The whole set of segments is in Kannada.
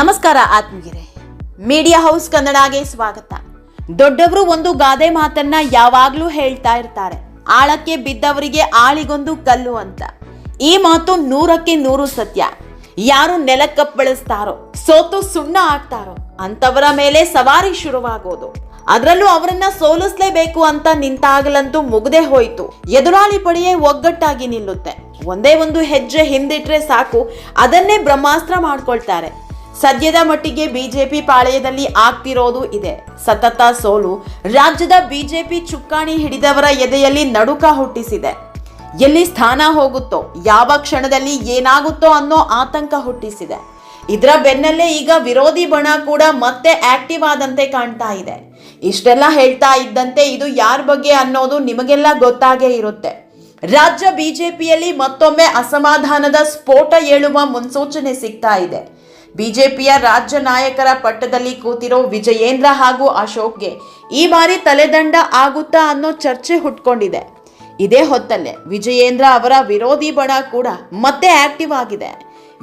ನಮಸ್ಕಾರ ಆತ್ಮೀಯರೇ, ಮೀಡಿಯಾ ಹೌಸ್ ಕನ್ನಡಗೆ ಸ್ವಾಗತ. ದೊಡ್ಡವರು ಒಂದು ಗಾದೆ ಮಾತನ್ನ ಯಾವಾಗ್ಲೂ ಹೇಳ್ತಾ ಇರ್ತಾರೆ, ಆಳಕ್ಕೆ ಬಿದ್ದವರಿಗೆ ಆಳಿಗೊಂದು ಕಲ್ಲು ಅಂತ. ಈ ಮಾತು 100ಕ್ಕೆ 100 ಸತ್ಯ. ಯಾರು ನೆಲಕ್ಕಪ್ಪಳಿಸ್ತಾರೋ, ಸೋತು ಸುಣ್ಣ ಆಗ್ತಾರೋ ಅಂತವರ ಮೇಲೆ ಸವಾರಿ ಶುರುವಾಗೋದು. ಅದರಲ್ಲೂ ಅವರನ್ನ ಸೋಲಿಸ್ಲೇಬೇಕು ಅಂತ ನಿಂತಾಗಲಂತೂ ಮುಗ್ದೇ ಹೋಯ್ತು. ಎದುರಾಳಿ ಪಡೆಯೇ ಒಗ್ಗಟ್ಟಾಗಿ ನಿಲ್ಲುತ್ತೆ. ಒಂದೇ ಒಂದು ಹೆಜ್ಜೆ ಹಿಂದಿಟ್ರೆ ಸಾಕು, ಅದನ್ನೇ ಬ್ರಹ್ಮಾಸ್ತ್ರ ಮಾಡ್ಕೊಳ್ತಾರೆ. ಸದ್ಯದ ಮಟ್ಟಿಗೆ ಬಿಜೆಪಿ ಪಾಳೆಯದಲ್ಲಿ ಆಗ್ತಿರೋದು ಇದೆ. ಸತತ ಸೋಲು ರಾಜ್ಯದ ಬಿಜೆಪಿ ಚುಕ್ಕಾಣಿ ಹಿಡಿದವರ ಎದೆಯಲ್ಲಿ ನಡುಕ ಹುಟ್ಟಿಸಿದೆ. ಎಲ್ಲಿ ಸ್ಥಾನ ಹೋಗುತ್ತೋ, ಯಾವ ಕ್ಷಣದಲ್ಲಿ ಏನಾಗುತ್ತೋ ಅನ್ನೋ ಆತಂಕ ಹುಟ್ಟಿಸಿದೆ. ಇದರ ಬೆನ್ನಲ್ಲೇ ಈಗ ವಿರೋಧಿ ಬಣ ಕೂಡ ಮತ್ತೆ ಆಕ್ಟಿವ್ ಆದಂತೆ ಕಾಣ್ತಾ ಇದೆ. ಇಷ್ಟೆಲ್ಲ ಹೇಳ್ತಾ ಇದ್ದಂತೆ ಇದು ಯಾರ ಬಗ್ಗೆ ಅನ್ನೋದು ನಿಮಗೆಲ್ಲ ಗೊತ್ತಾಗೇ ಇರುತ್ತೆ. ರಾಜ್ಯ ಬಿಜೆಪಿಯಲ್ಲಿ ಮತ್ತೊಮ್ಮೆ ಅಸಮಾಧಾನದ ಸ್ಫೋಟ ಏಳುವ ಮುನ್ಸೂಚನೆ ಸಿಗ್ತಾ ಇದೆ. ಬಿಜೆಪಿಯ ರಾಜ್ಯ ನಾಯಕರ ಪಟ್ಟದಲ್ಲಿ ಕೂತಿರೋ ವಿಜಯೇಂದ್ರ ಹಾಗೂ ಅಶೋಕ್ಗೆ ಈ ಬಾರಿ ತಲೆದಂಡ ಆಗುತ್ತಾ ಅನ್ನೋ ಚರ್ಚೆ ಹುಟ್ಕೊಂಡಿದೆ. ಇದೇ ಹೊತ್ತಲ್ಲೇ ವಿಜಯೇಂದ್ರ ಅವರ ವಿರೋಧಿ ಬಣ ಕೂಡ ಮತ್ತೆ ಆಕ್ಟಿವ್ ಆಗಿದೆ.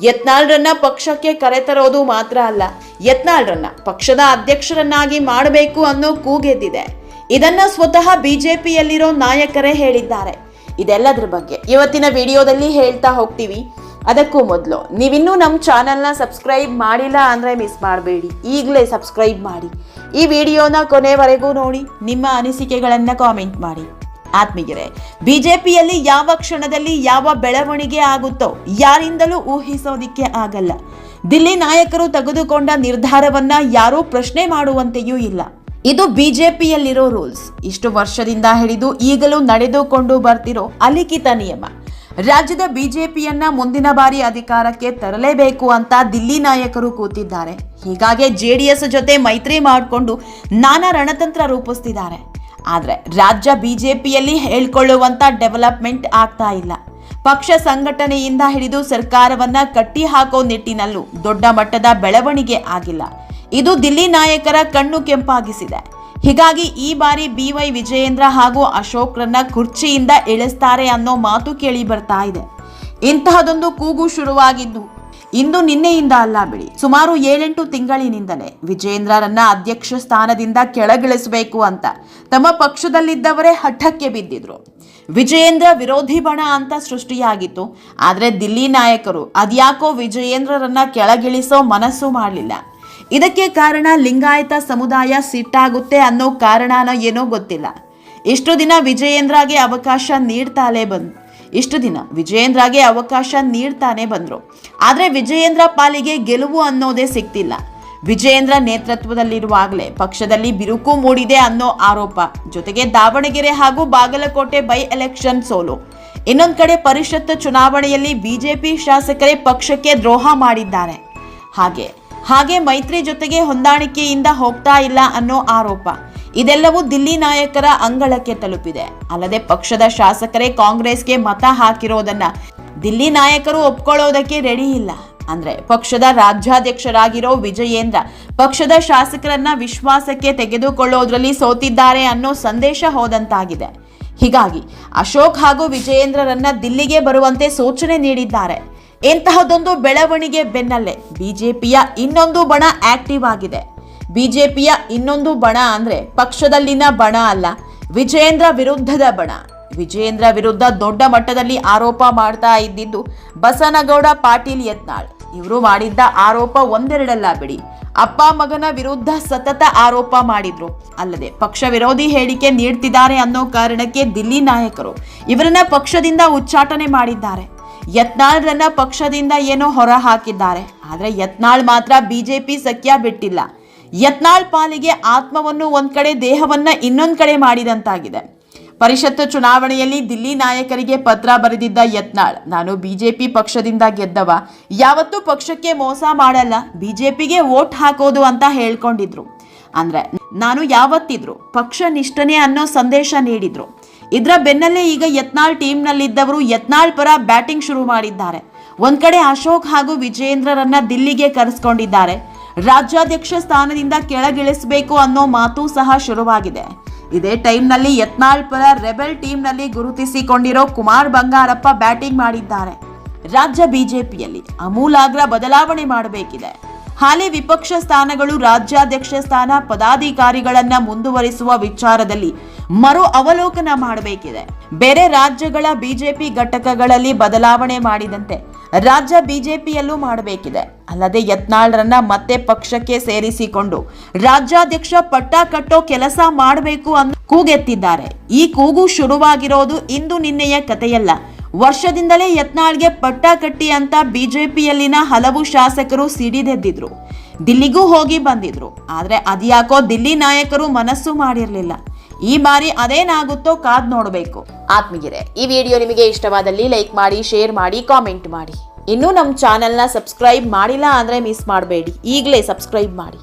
ಯತ್ನಾಳ್ರನ್ನ ಪಕ್ಷಕ್ಕೆ ಕರೆತರೋದು ಮಾತ್ರ ಅಲ್ಲ, ಯತ್ನಾಳ್ರನ್ನ ಪಕ್ಷದ ಅಧ್ಯಕ್ಷರನ್ನಾಗಿ ಮಾಡಬೇಕು ಅನ್ನೋ ಕೂಗೆದ್ದಿದೆ. ಇದನ್ನ ಸ್ವತಃ ಬಿಜೆಪಿಯಲ್ಲಿರೋ ನಾಯಕರೇ ಹೇಳಿದ್ದಾರೆ. ಇದೆಲ್ಲದ್ರ ಬಗ್ಗೆ ಇವತ್ತಿನ ವಿಡಿಯೋದಲ್ಲಿ ಹೇಳ್ತಾ ಹೋಗ್ತೀವಿ. ಅದಕ್ಕೂ ಮೊದಲು ನೀವಿನ್ನೂ ನಮ್ಮ ಚಾನಲ್ನ ಸಬ್ಸ್ಕ್ರೈಬ್ ಮಾಡಿಲ್ಲ ಅಂದರೆ ಮಿಸ್ ಮಾಡಬೇಡಿ, ಈಗಲೇ ಸಬ್ಸ್ಕ್ರೈಬ್ ಮಾಡಿ. ಈ ವಿಡಿಯೋನ ಕೊನೆವರೆಗೂ ನೋಡಿ, ನಿಮ್ಮ ಅನಿಸಿಕೆಗಳನ್ನು ಕಾಮೆಂಟ್ ಮಾಡಿ. ಆತ್ಮೀಯರೇ, ಬಿಜೆಪಿಯಲ್ಲಿ ಯಾವ ಕ್ಷಣದಲ್ಲಿ ಯಾವ ಬೆಳವಣಿಗೆ ಆಗುತ್ತೋ ಯಾರಿಂದಲೂ ಊಹಿಸೋದಿಕ್ಕೆ ಆಗಲ್ಲ. ದಿಲ್ಲಿ ನಾಯಕರು ತೆಗೆದುಕೊಂಡ ನಿರ್ಧಾರವನ್ನ ಯಾರೂ ಪ್ರಶ್ನೆ ಮಾಡುವಂತೆಯೂ ಇಲ್ಲ. ಇದು ಬಿಜೆಪಿಯಲ್ಲಿರೋ ರೂಲ್ಸ್. ಇಷ್ಟು ವರ್ಷದಿಂದ ಹಿಡಿದು ಈಗಲೂ ನಡೆದುಕೊಂಡು ಬರ್ತಿರೋ ಅಲಿಖಿತ ನಿಯಮ. ರಾಜ್ಯದ ಬಿಜೆಪಿಯನ್ನ ಮುಂದಿನ ಬಾರಿ ಅಧಿಕಾರಕ್ಕೆ ತರಲೇಬೇಕು ಅಂತ ದಿಲ್ಲಿ ನಾಯಕರು ಕೂತಿದ್ದಾರೆ. ಹೀಗಾಗಿ ಜೆಡಿಎಸ್ ಜೊತೆ ಮೈತ್ರಿ ಮಾಡಿಕೊಂಡು ನಾನಾ ರಣತಂತ್ರ ರೂಪಿಸ್ತಿದ್ದಾರೆ. ಆದರೆ ರಾಜ್ಯ ಬಿಜೆಪಿಯಲ್ಲಿ ಹೇಳ್ಕೊಳ್ಳುವಂತ ಡೆವಲಪ್ಮೆಂಟ್ ಆಗ್ತಾ ಇಲ್ಲ. ಪಕ್ಷ ಸಂಘಟನೆಯಿಂದ ಹಿಡಿದು ಸರ್ಕಾರವನ್ನ ಕಟ್ಟಿ ಹಾಕೋ ನಿಟ್ಟಿನಲ್ಲೂ ದೊಡ್ಡ ಮಟ್ಟದ ಬೆಳವಣಿಗೆ ಆಗಿಲ್ಲ. ಇದು ದಿಲ್ಲಿ ನಾಯಕರ ಕಣ್ಣು ಕೆಂಪಾಗಿಸಿದೆ. ಹೀಗಾಗಿ ಈ ಬಾರಿ BY ವಿಜಯೇಂದ್ರ ಹಾಗೂ ಅಶೋಕ್ರನ್ನ ಕುರ್ಚಿಯಿಂದ ಇಳಿಸ್ತಾರೆ ಅನ್ನೋ ಮಾತು ಕೇಳಿ ಬರ್ತಾ ಇದೆ. ಇಂತಹದೊಂದು ಕೂಗು ಶುರುವಾಗಿದ್ದು ಇಂದು ನಿನ್ನೆಯಿಂದ ಅಲ್ಲ ಬಿಡಿ, ಸುಮಾರು 7-8 ತಿಂಗಳಿನಿಂದಲೇ ವಿಜಯೇಂದ್ರರನ್ನ ಅಧ್ಯಕ್ಷ ಸ್ಥಾನದಿಂದ ಕೆಳಗಿಳಿಸಬೇಕು ಅಂತ ತಮ್ಮ ಪಕ್ಷದಲ್ಲಿದ್ದವರೇ ಹಠಕ್ಕೆ ಬಿದ್ದಿದ್ರು. ವಿಜಯೇಂದ್ರ ವಿರೋಧಿ ಬಣ ಅಂತ ಸೃಷ್ಟಿಯಾಗಿತ್ತು. ಆದರೆ ದಿಲ್ಲಿ ನಾಯಕರು ಅದ್ಯಾಕೋ ವಿಜಯೇಂದ್ರರನ್ನ ಕೆಳಗಿಳಿಸೋ ಮನಸ್ಸು ಮಾಡಲಿಲ್ಲ. ಇದಕ್ಕೆ ಕಾರಣ ಲಿಂಗಾಯತ ಸಮುದಾಯ ಸಿಟ್ಟಾಗುತ್ತೆ ಅನ್ನೋ ಕಾರಣನೋ ಏನೋ ಗೊತ್ತಿಲ್ಲ. ಇಷ್ಟು ದಿನ ವಿಜಯೇಂದ್ರಗೆ ಅವಕಾಶ ನೀಡ್ತಾನೆ ಬಂದ್ರು. ಆದರೆ ವಿಜಯೇಂದ್ರ ಪಾಲಿಗೆ ಗೆಲುವು ಅನ್ನೋದೇ ಸಿಗ್ತಿಲ್ಲ. ವಿಜಯೇಂದ್ರ ನೇತೃತ್ವದಲ್ಲಿರುವಾಗಲೇ ಪಕ್ಷದಲ್ಲಿ ಬಿರುಕು ಮೂಡಿದೆ ಅನ್ನೋ ಆರೋಪ, ಜೊತೆಗೆ ದಾವಣಗೆರೆ ಹಾಗೂ ಬಾಗಲಕೋಟೆ ಬೈ ಎಲೆಕ್ಷನ್ ಸೋಲು, ಇನ್ನೊಂದು ಕಡೆ ಪರಿಷತ್ ಚುನಾವಣೆಯಲ್ಲಿ ಬಿಜೆಪಿ ಶಾಸಕರೇ ಪಕ್ಷಕ್ಕೆ ದ್ರೋಹ ಮಾಡಿದ್ದಾರೆ. ಹಾಗೆ ಮೈತ್ರಿ ಜೊತೆಗೆ ಹೊಂದಾಣಿಕೆಯಿಂದ ಹೋಗ್ತಾ ಇಲ್ಲ ಅನ್ನೋ ಆರೋಪ, ಇದೆಲ್ಲವೂ ದಿಲ್ಲಿ ನಾಯಕರ ಅಂಗಳಕ್ಕೆ ತಲುಪಿದೆ. ಅಲ್ಲದೆ ಪಕ್ಷದ ಶಾಸಕರೇ ಕಾಂಗ್ರೆಸ್ಗೆ ಮತ ಹಾಕಿರೋದನ್ನ ದಿಲ್ಲಿ ನಾಯಕರು ಒಪ್ಕೊಳ್ಳೋದಕ್ಕೆ ರೆಡಿ ಇಲ್ಲ. ಅಂದ್ರೆ ಪಕ್ಷದ ರಾಜ್ಯಾಧ್ಯಕ್ಷರಾಗಿರೋ ವಿಜಯೇಂದ್ರ ಪಕ್ಷದ ಶಾಸಕರನ್ನ ವಿಶ್ವಾಸಕ್ಕೆ ತೆಗೆದುಕೊಳ್ಳೋದ್ರಲ್ಲಿ ಸೋತಿದ್ದಾರೆ ಅನ್ನೋ ಸಂದೇಶ ಹೋದಂತಾಗಿದೆ. ಹೀಗಾಗಿ ಅಶೋಕ್ ಹಾಗೂ ವಿಜಯೇಂದ್ರರನ್ನ ದಿಲ್ಲಿಗೆ ಬರುವಂತೆ ಸೂಚನೆ ನೀಡಿದ್ದಾರೆ. ಇಂತಹದೊಂದು ಬೆಳವಣಿಗೆ ಬೆನ್ನಲ್ಲೇ ಬಿಜೆಪಿಯ ಇನ್ನೊಂದು ಬಣ ಆಕ್ಟಿವ್ ಆಗಿದೆ. ಬಿಜೆಪಿಯ ಇನ್ನೊಂದು ಬಣ ಅಂದ್ರೆ ಪಕ್ಷದಲ್ಲಿನ ಬಣ ಅಲ್ಲ, ವಿಜಯೇಂದ್ರ ವಿರುದ್ಧದ ಬಣ. ವಿಜಯೇಂದ್ರ ವಿರುದ್ಧ ದೊಡ್ಡ ಮಟ್ಟದಲ್ಲಿ ಆರೋಪ ಮಾಡ್ತಾ ಇದ್ದಿದ್ದು ಬಸನಗೌಡ ಪಾಟೀಲ್ ಯತ್ನಾಳ್. ಇವರು ಮಾಡಿದ್ದ ಆರೋಪ ಒಂದೆರಡಲ್ಲ ಬಿಡಿ, ಅಪ್ಪ ಮಗನ ವಿರುದ್ಧ ಸತತ ಆರೋಪ ಮಾಡಿದ್ರು. ಅಲ್ಲದೆ ಪಕ್ಷ ವಿರೋಧಿ ಹೇಳಿಕೆ ನೀಡ್ತಿದ್ದಾರೆ ಅನ್ನೋ ಕಾರಣಕ್ಕೆ ದಿಲ್ಲಿ ನಾಯಕರು ಇವರನ್ನ ಪಕ್ಷದಿಂದ ಉಚ್ಚಾಟನೆ ಮಾಡಿದ್ದಾರೆ. ಯತ್ನಾಳ್ರನ್ನ ಪಕ್ಷದಿಂದ ಏನೋ ಹೊರ ಹಾಕಿದ್ದಾರೆ. ಆದರೆ ಯತ್ನಾಳ್ ಮಾತ್ರ ಬಿಜೆಪಿ ಸಖ್ಯ ಬಿಟ್ಟಿಲ್ಲ. ಯತ್ನಾಳ್ ಪಾಲಿಗೆ ಆತ್ಮವನ್ನು ಒಂದ್ ಕಡೆ, ದೇಹವನ್ನ ಇನ್ನೊಂದ್ ಕಡೆ ಮಾಡಿದಂತಾಗಿದೆ. ಪರಿಷತ್ ಚುನಾವಣೆಯಲ್ಲಿ ದಿಲ್ಲಿ ನಾಯಕರಿಗೆ ಪತ್ರ ಬರೆದಿದ್ದ ಯತ್ನಾಳ್, ನಾನು ಬಿಜೆಪಿ ಪಕ್ಷದಿಂದ ಗೆದ್ದವ, ಯಾವತ್ತೂ ಪಕ್ಷಕ್ಕೆ ಮೋಸ ಮಾಡಲ್ಲ, ಬಿಜೆಪಿಗೆ ವೋಟ್ ಹಾಕೋದು ಅಂತ ಹೇಳ್ಕೊಂಡಿದ್ರು. ಅಂದ್ರೆ ನಾನು ಯಾವತ್ತಿದ್ರು ಪಕ್ಷ ನಿಷ್ಠನೆ ಅನ್ನೋ ಸಂದೇಶ ನೀಡಿದ್ರು. ಇದರ ಬೆನ್ನಲ್ಲೇ ಈಗ ಯತ್ನಾಳ್ ಟೀಮ್ನಲ್ಲಿದ್ದವರು ಯತ್ನಾಳ್ ಪರ ಬ್ಯಾಟಿಂಗ್ ಶುರು ಮಾಡಿದ್ದಾರೆ. ಒಂದ್ ಕಡೆ ಅಶೋಕ್ ಹಾಗೂ ವಿಜಯೇಂದ್ರರನ್ನ ದಿಲ್ಲಿಗೆ ಕರೆಸ್ಕೊಂಡಿದ್ದಾರೆ. ರಾಜ್ಯಾಧ್ಯಕ್ಷ ಸ್ಥಾನದಿಂದ ಕೆಳಗಿಳಿಸಬೇಕು ಅನ್ನೋ ಮಾತು ಸಹ ಶುರುವಾಗಿದೆ. ಇದೇ ಟೈಮ್ನಲ್ಲಿ ಯತ್ನಾಳ್ ಪರ ರೆಬೆಲ್ ಟೀಮ್ನಲ್ಲಿ ಗುರುತಿಸಿಕೊಂಡಿರೋ ಕುಮಾರ್ ಬಂಗಾರಪ್ಪ ಬ್ಯಾಟಿಂಗ್ ಮಾಡಿದ್ದಾರೆ. ರಾಜ್ಯ ಬಿಜೆಪಿಯಲ್ಲಿ ಆಮೂಲಾಗ್ರ ಬದಲಾವಣೆ ಮಾಡಬೇಕಿದೆ. ಹಾಲಿ ವಿಪಕ್ಷ ಸ್ಥಾನಗಳು ರಾಜ್ಯಾಧ್ಯಕ್ಷ ಸ್ಥಾನ ಪದಾಧಿಕಾರಿಗಳನ್ನ ಮುಂದುವರಿಸುವ ವಿಚಾರದಲ್ಲಿ ಮರು ಅವಲೋಕನ ಮಾಡಬೇಕಿದೆ. ಬೇರೆ ರಾಜ್ಯಗಳ ಬಿಜೆಪಿ ಘಟಕಗಳಲ್ಲಿ ಬದಲಾವಣೆ ಮಾಡಿದಂತೆ ರಾಜ್ಯ ಬಿಜೆಪಿಯಲ್ಲೂ ಮಾಡಬೇಕಿದೆ. ಅಲ್ಲದೆ ಯತ್ನಾಳ್ರನ್ನ ಮತ್ತೆ ಪಕ್ಷಕ್ಕೆ ಸೇರಿಸಿಕೊಂಡು ರಾಜ್ಯಾಧ್ಯಕ್ಷ ಪಟ್ಟ ಕಟ್ಟೋ ಕೆಲಸ ಮಾಡಬೇಕು ಅಂತ ಕೂಗೆತ್ತಿದ್ದಾರೆ. ಈ ಕೂಗು ಶುರುವಾಗಿರೋದು ಇಂದು ನಿನ್ನೆಯ ಕಥೆಯಲ್ಲ. ವರ್ಷದಿಂದಲೇ ಯತ್ನಾಳ್ಗೆ ಪಟ್ಟ ಕಟ್ಟಿ ಅಂತ ಬಿಜೆಪಿಯಲ್ಲಿನ ಹಲವು ಶಾಸಕರು ಸಿಡಿದೆದ್ದಿದ್ರು. ದಿಲ್ಲಿಗೂ ಹೋಗಿ ಬಂದಿದ್ರು. ಆದ್ರೆ ಅದ್ಯಾಕೋ ದಿಲ್ಲಿ ನಾಯಕರು ಮನಸ್ಸು ಮಾಡಿರಲಿಲ್ಲ. ಈ ಬಾರಿ ಅದೇನಾಗುತ್ತೋ ಕಾದ್ ನೋಡಬೇಕು. ಆತ್ಮೀಯರೇ, ಈ ವಿಡಿಯೋ ನಿಮಗೆ ಇಷ್ಟವಾದಲ್ಲಿ ಲೈಕ್ ಮಾಡಿ, ಶೇರ್ ಮಾಡಿ, ಕಾಮೆಂಟ್ ಮಾಡಿ. ಇನ್ನೂ ನಮ್ಮ ಚಾನೆಲ್ನ ಸಬ್ಸ್ಕ್ರೈಬ್ ಮಾಡಿಲ್ಲ ಅಂದ್ರೆ ಮಿಸ್ ಮಾಡಬೇಡಿ, ಈಗಲೇ ಸಬ್ಸ್ಕ್ರೈಬ್ ಮಾಡಿ.